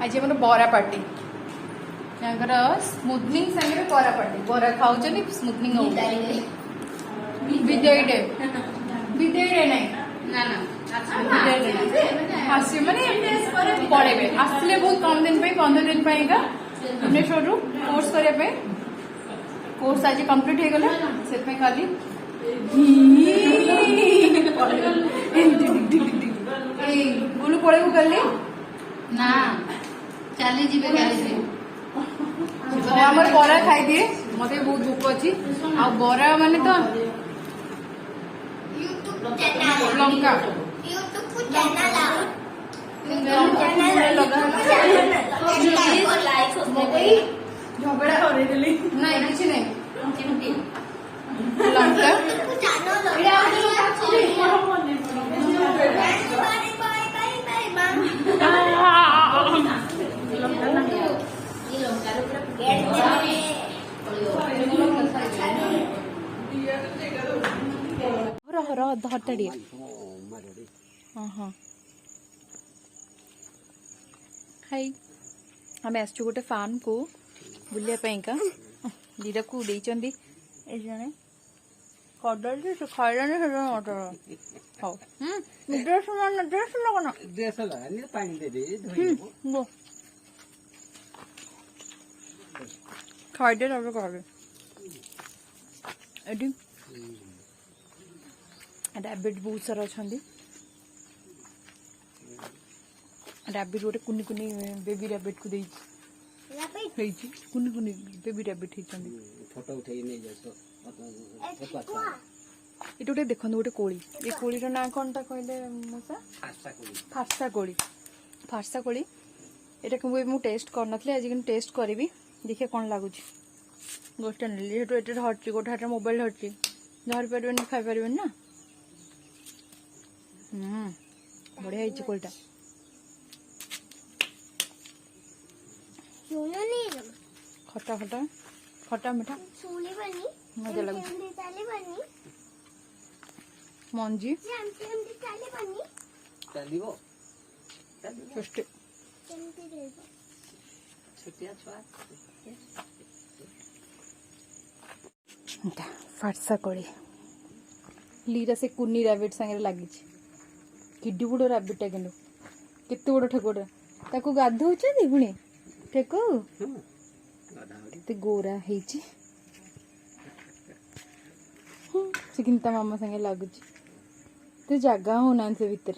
आज आम बरा पार्टी स्मूथनिंग संगे बरा पार्टी बरा खाऊ स्मूथनिंग विदे नहीं आसे मैंने पढ़े आसले बहुत कम दिन 15 दिन भुवनेश्वर कोर्स करने कोर्स आज कंप्लीट हो गला से खाली गुलू पड़े गली ना चली जीवे बरा खाई दिए मत बहुत भूख अच्छी आ बरा माने तो लंका झगड़ा नहीं किसी नहीं लंका हाय आम आस गोटे फार्म को बुलाइका दीटा को जने कदली खाइलानी मटर हाँ ड्रेस ड्रेस लगना खाइदे रैबिट बहुत सारा अच्छा रैबिट गोटे कुनी कुनी बेबी रैबिट को कुनी कुनी बेबी रैबिट फोटो उठे नहीं ये गोटे देखो गोटे कोली ये कोली ना कौन टा कहले मसा फारसा कोली फारसा कोली ये मुझे टेस्ट कर नी आज टेस्ट करी देखिए कौन लगुच गोटे नहीं धरती गोटे हाथ मोबाइल धरती धरी पारे खाई पारे ना बढ़िया कोलटा खटा खटा खटा मीठा मजा लगे मंजी फारसा कोली लीरा से कुनी रैबिट संगे लगी किड्डी बड़ रैबिटा कि केते बड़ ठेकुटा ताको गाधौछथि पुणी ठेकु केते गोरा हेची से किंता मामा संगे लगुच तो जगह होना से भितर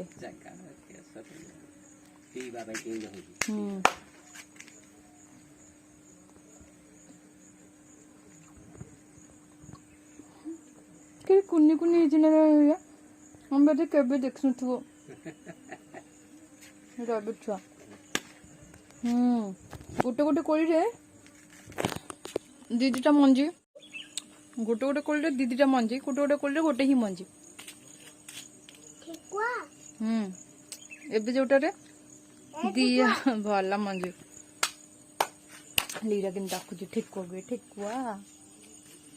कुनी कुनी हम बोधे केबे देख रैबिट छुआ गोटे गोटे कोली दीदीटा मंजी गोटे गोटे कोली दीदीटा मंजी गोटे गोटे कोली गोटे ही मंजी एबे जोटारे दिया भला मंजी लीरा किन डाकुची ठेकुआ गे ठेकुआ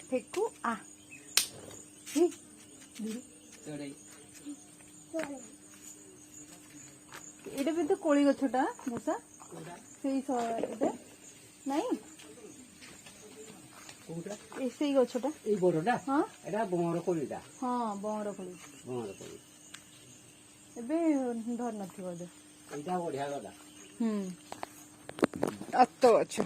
ठेकु आ एटा भी तो कोली गछटा मोसा सेई नहीं से गछटा ए बड़टा हां एटा बंगर कोलीटा हां बंगर कोली एबे धर नथिबो दे एटा बढ़िया गला अत्तो अच्छा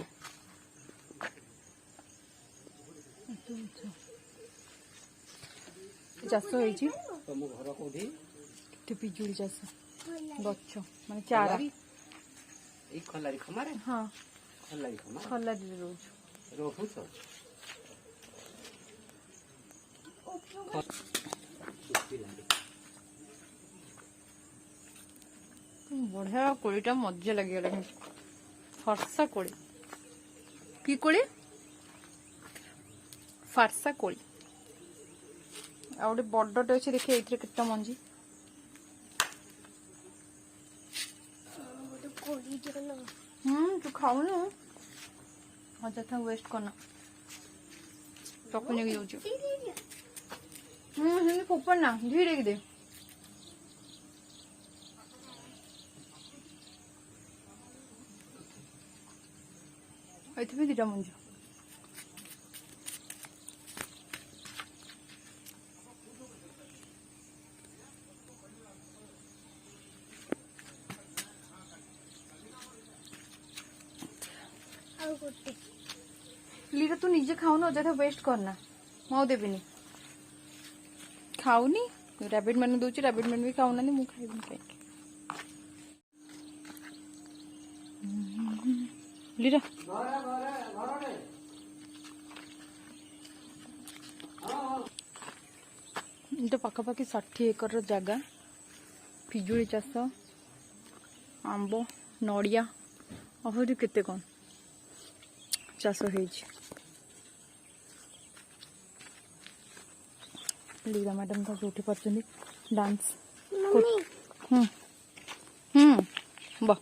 चाष होइछि तुम घर कोठी केते पिजुली चाष गच्छ माने चारा ए खलारी खमारे हां खलारी रोज रोहुछ बढ़िया कोलीटा मजा लगे फरसा कोली की कोली फारसा कोली आ गोटे बड़टे अच्छे देखिए ये केटा मंजी तू खाऊ अଯଥା वेस्ट करना टकने जाऊँ फोपड़ना धीरे दे ଏଠି ବି ଦିଟା ମଞ୍ଜି। लीरा तू निजे खाऊ ना अଯଥା वेस्ट करना मु देविनी खाऊनी रैबिट मैंने दूची रैबिट मैंने भी खाऊ ना मु खाइबनी कहीं लीरा ये पाखापाखि 60 एकर जगह पिजुली चाष आंब नड़िया आहरी केते कौन चाष हो लीरा मैडम तो उठी पार्टी डांस बा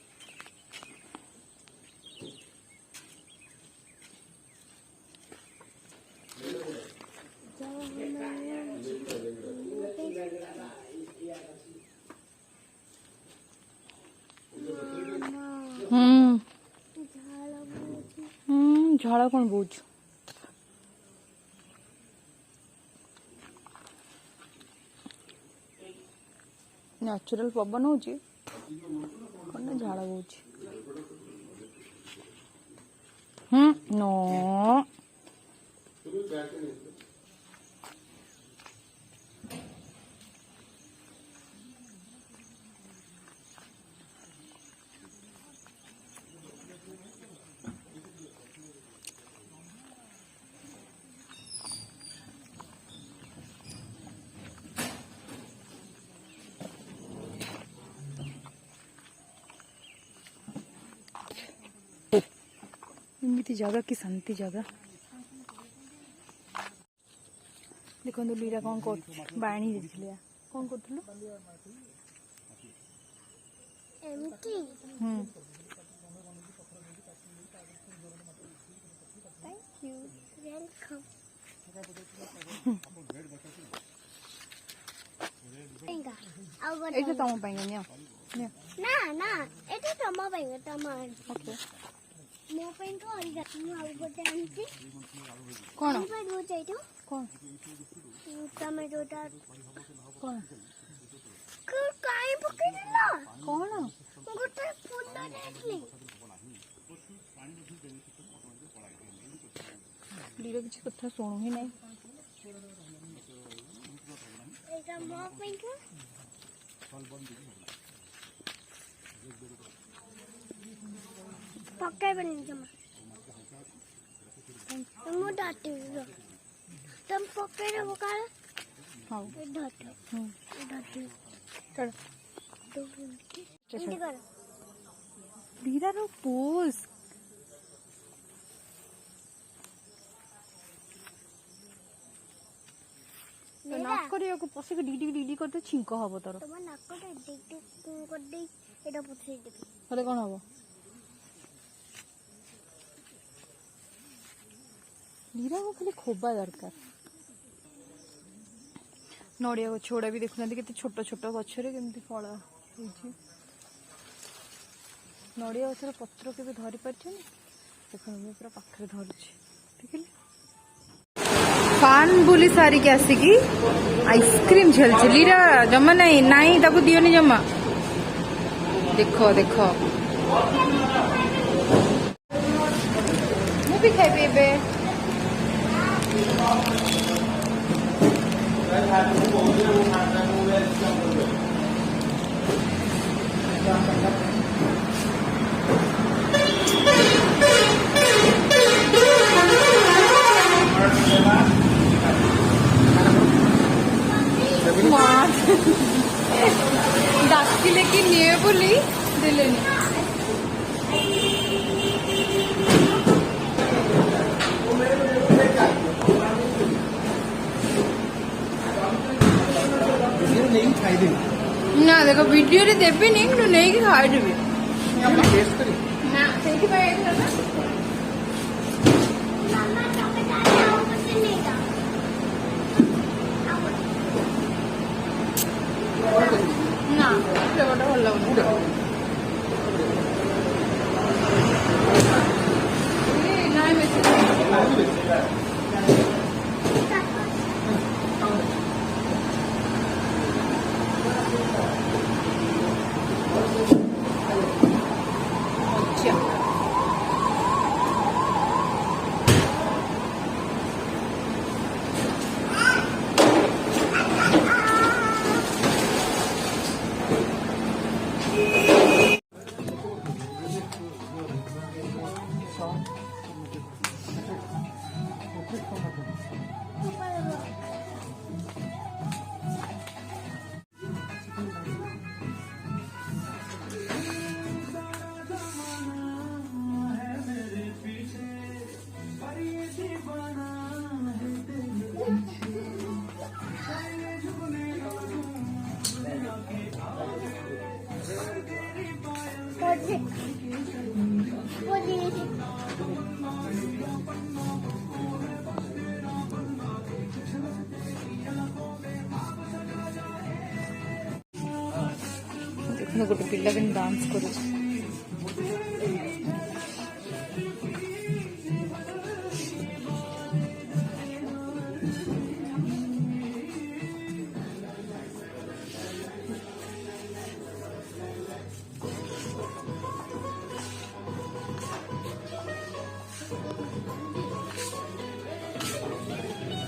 झाड़ कौन बोझ नेचुरल पवन हो झाड़ बोझ नो एमती जगह कि शांति जगह देखो लीरा कौन कर बाणी देखिए कौन कर এটা তোমার পাইঙ্গা নিও না না এটা তোমার পাইঙ্গা তোমার ওকে ମୋ ପାଇଁ ତ ଅଲଗା ମୁଁ ଆଉ ଗୋଟେ ଆଣିଛି କଣ ପାଇଁ ଦଉଛି ଏଇଠୁ କଣ ଟମାଟୋଟା କଣ କାଇଁ ପକେଇଦେଲ କଣ ଗୋଟେ ଫୁଲ ଦେଇଥିଲି लीरा किसी कथा शुणु ही नहीं ଏଇଟା ମୋ ପାଇଁ ତ ପକେଇବେନି ଜମା ମୁଁ ଡାଟିବି ତମ ପକେଇଦେବ କାଳେ हाँ लीरा रो पोज नाक करिया को पसे डिडी डिडी करते छिंक हबो तोर तम नाकटा डिडी कर दे एटा पुछै देबी अरे कोन हबो लीरा को खाली खोबा दरकार नड़िया गछ गुड़ा भी देखुना के छोट छोट गचरे केमती फल होइछि नड़िया गछर पत्र के धरी पारछे देखो मैं पूरा पाखरे धरुछि देखिले फान बुली सारी के आसिकी आइसक्रीम झेलछि लीरा जमा नहीं नहीं ताको दियोनी जमा देखो देखो मु भी खाइबे एबे डाकिले कि निये बोली दिलेनी ना देखो वीडियो रे देबी नहीं कि नहीं कि खाई देबी ना सेठी भाई ना मामा टमाटर आओ मत लेगा ना फ्लेवरটা ভালো লাগে देखो गोटे पिला के डांस कर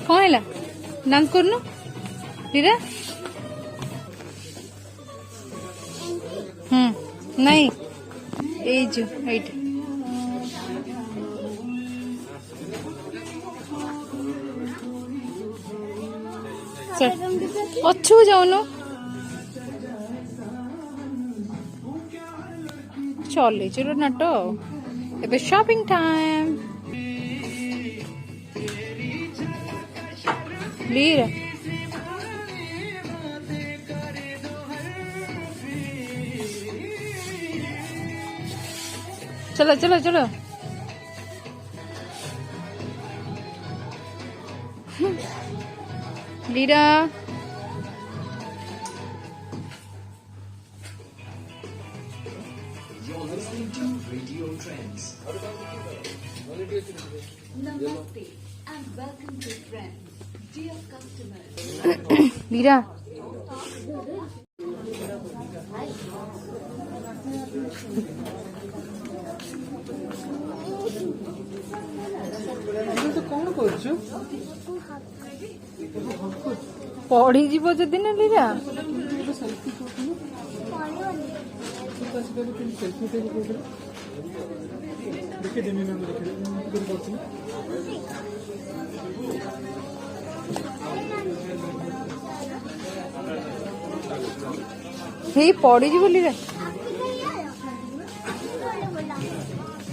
कौन है डांस करनु लीरा नहीं ए जो एट अच्छू जाऊनु चल चलो नाट ए शॉपिंग टाइम लीरा चलो चलो चलो लीरा लीरा पढ़ी जीव जदि ना लीरा हे पढ़ी जीव लीरा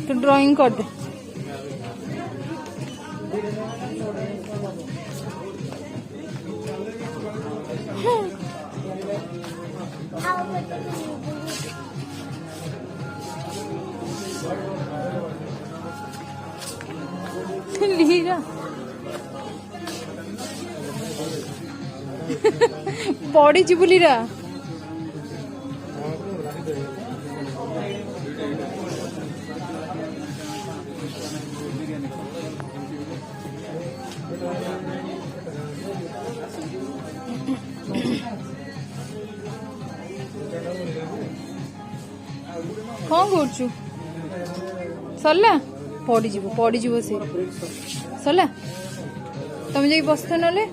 तो ड्राइंग कर दे लीरा पड़ी जीवु लीरा कौन करछु सरला पड़ी जीव से सरला तुम जाई बस तो नले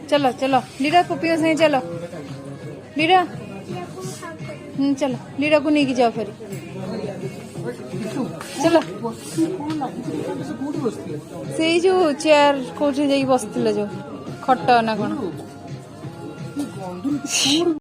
चलो चलो लीरा पपियों से चलो लीरा चलो लीरा को नहीं जाओ फिर चलो से जो चेयर कोठे जाई बसथिले जो खट्टा ना कोन